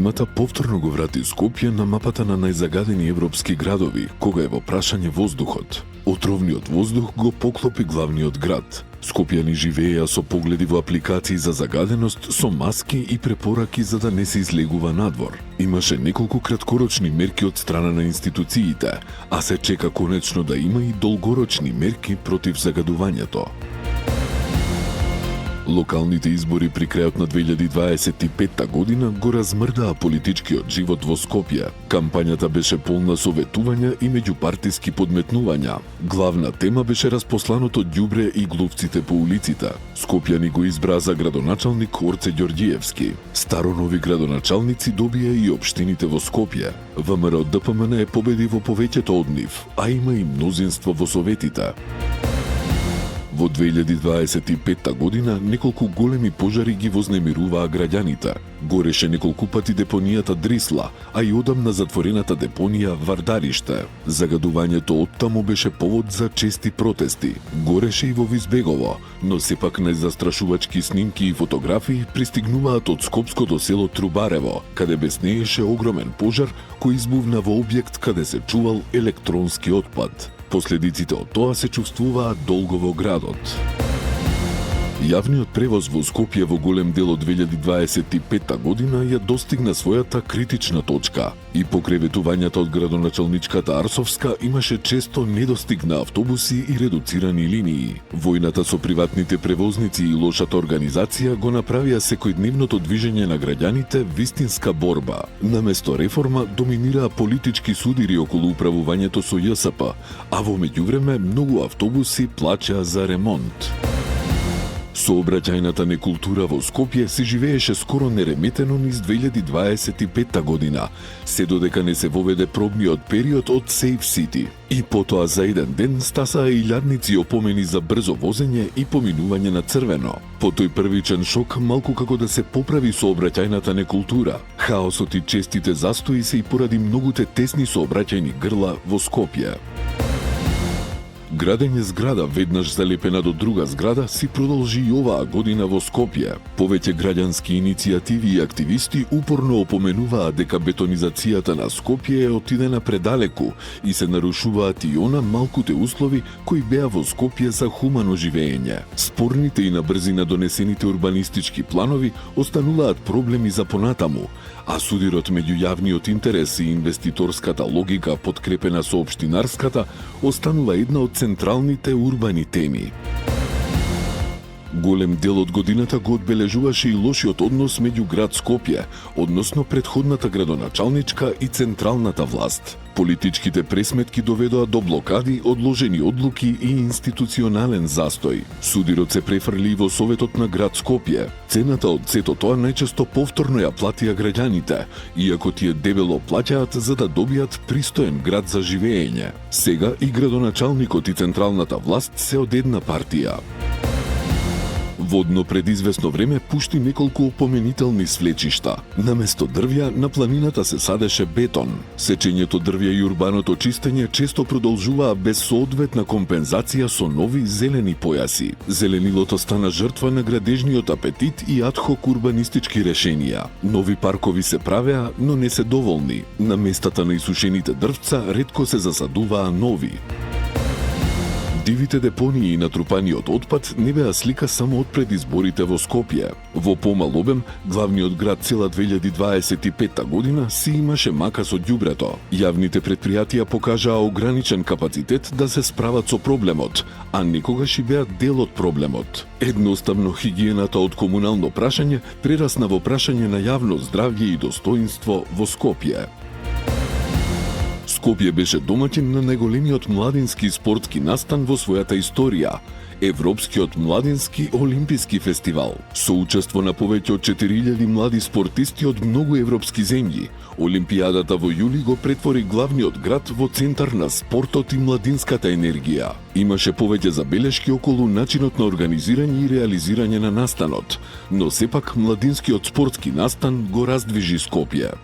Зимата повторно го врати Скопје на мапата на најзагадени европски градови, кога е во прашање воздухот. Отровниот воздух го поклопи главниот град. Скопјани живееа со погледи во апликации за загаденост, со маски и препораки за да не се излегува надвор. Имаше неколку краткорочни мерки од страна на институциите, а се чека конечно да има и долгорочни мерки против загадувањето. Локалните избори при крајот на 2025 година го размрдаа политичкиот живот во Скопје. Кампањата беше полна со ветувања и меѓупартиски подметнувања. Главна тема беше распосланото ѓубре и глувците по улиците. Скопјани го избраа за градоначалник Орце Ѓорѓиевски. Старонови градоначалници добија и општините во Скопје. ВМРО ДПМН победи во повеќето од нив, а има и мнозинство во советите. Во 2025 година неколку големи пожари ги вознемируваа граѓаните. Гореше неколку пати депонијата Дрисла, а и одамна затворената депонија Вардариште. Загадувањето оттаму беше повод за чести протести. Гореше и во Визбегово, но сепак најзастрашувачки снимки и фотографии пристигнуваат од скопското село Трубарево, каде беснееше огромен пожар кој избувна во објект каде се чувал електронски отпад. Последиците од тоа се чувствуваат долго во градот. Јавниот превоз во Скопје во голем дел од 2025 година ја достигна својата критична точка. И покрај ветувањата од градоначалничката Арсовска имаше често недостиг на автобуси и редуцирани линии. Војната со приватните превозници и лошата организација го направија секојдневното движење на граѓаните вистинска борба. Наместо реформа доминираа политички судири околу управувањето со ЈСП, а во меѓувреме многу автобуси плаќаа за ремонт. Сообраќајната некултура во Скопје се живееше скоро нереметено низ 2025 година, се додека не се воведе пробниот период од Safe City. И потоа за еден ден стасаа илјадници опомени за брзо возење и поминување на црвено. По тој првичен шок малку како да се поправи сообраќајната некултура. Хаосот и честите застои се и поради многуте тесни сообраќајни грла во Скопје. Градење зграда веднаш залепена до друга зграда си продолжи и оваа година во Скопје. Повеќе граѓански иницијативи и активисти упорно опоменуваа дека бетонизацијата на Скопје е отидена предалеку и се нарушуваат и она малкуте услови кои беа во Скопје за хумано живеење. Спорните и на брзина донесените урбанистички планови остануваат проблеми за понатаму, а судирот меѓу јавниот интерес и инвеститорската логика подкрепена со општинарската останува една од централните урбани теми. Голем дел од годината го одбележуваше и лошиот однос меѓу град Скопје, односно претходната градоначалничка и централната власт. Политичките пресметки доведоа до блокади, одложени одлуки и институционален застој. Судирот се префрли во Советот на град Скопје. Цената од сето тоа најчесто повторно ја платија граѓаните, иако тие дебело плаќаат за да добијат пристоен град за живеење. Сега и градоначалникот и централната власт се од една партија. Водно пред известно време пушти неколку опоменителни свлечишта. Наместо дрвја, на планината се садеше бетон. Сечењето дрвја и урбаното чистење често продолжуваа без соодветна компензација со нови зелени појаси. Зеленилото стана жртва на градежниот апетит и адхок урбанистички решенија. Нови паркови се правеа, но не се доволни. На местата на исушените дрвца ретко се засадуваа нови. Дивите депонии и натрупаниот отпад не беа слика само од пред изборите во Скопје. Во помал обем, главниот град цела 2025 година си имаше мака со ѓубрето. Јавните предпријатија покажаа ограничен капацитет да се справат со проблемот, а некогаш и беа дел од проблемот. Едноставно хигиената од комунално прашање прерасна во прашање на јавно здравје и достоинство во Скопје. Скопје беше домаќин на најголемиот младински спортски настан во својата историја – Европскиот младински олимписки фестивал. Со учество на повеќе од 4000 млади спортисти од многу европски земји, Олимпијадата во јули го претвори главниот град во центар на спортот и младинската енергија. Имаше повеќе забелешки околу начинот на организирање и реализирање на настанот, но сепак младинскиот спортски настан го раздвижи Скопје.